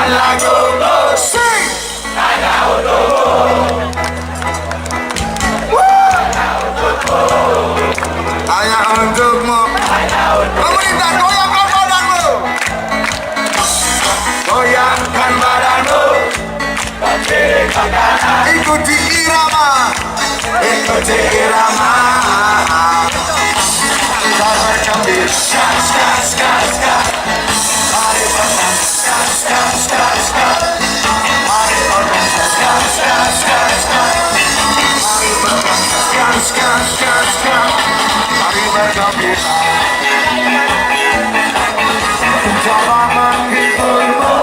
laguku sing hanya untukmu. Hanya untukmu. Pemerintah goyangkan badanmu. Goyangkan badanmu. Kiri ke kanan. Ikuti irama. Ikuti irama. Kita berkembang. Ska ska ska ska. Mari berkembang. Ska ska ska ska. Mari berkembang. Ska ska ska ska. Mari berkembang. Ska ska ska ska. Mari berkembang. Coba menghiburmu.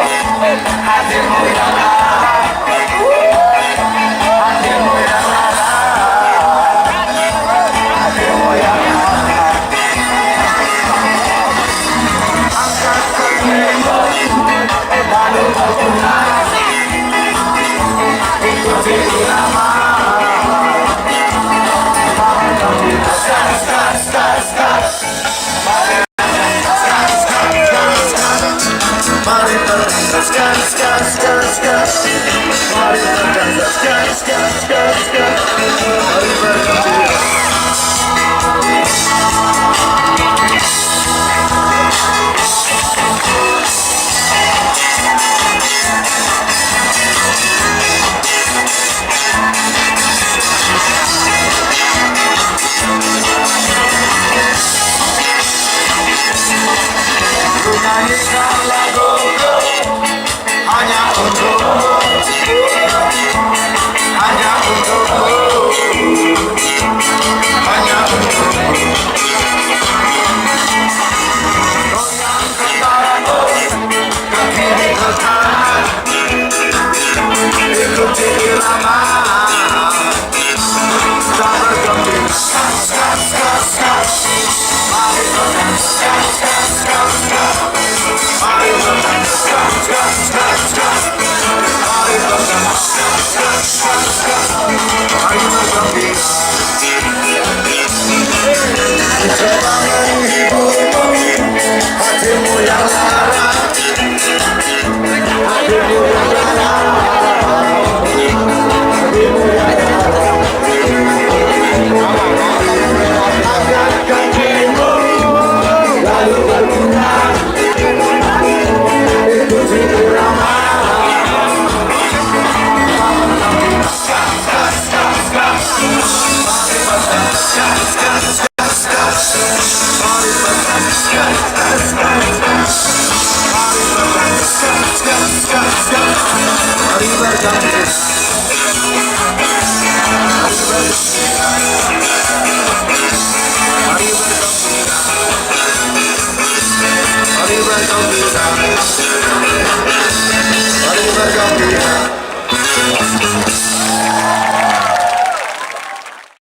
Hatimu yang lara. Hatimu yang lara. Hatimu yang lara. Angkat kakimu. Lalu berputar. Ikuti irama. Ska ska ska ska. Mari ska ska ska ska. Mari berkata ska ska ska ska. Mari berkata ska ska ska ska. Mari berkata. Nyanyikan laguku hanya untukmu, hanya untukmu, hanya untukmu. Goyangkan badanmu ke kiri ke kanan, ikuti irama. Kita bergembira ska ska ska ska. Mari bergembira ska ska ska ska. Mari bergembira ska ska ska ska. Mari bergembira ska ska ska ska. Mari bergembira. Coba menghiburmu. Hatimu yang lara. Hatimu yang lara. Hatimu yang lara. Angkat kakimu. Lalu berputar. Ikuti irama. Ska ska ska ska. Mari berkata ska ska ska ska. Mari berkata ska ska ska ska. Mari berkata ska ska ska ska. Mari berkata.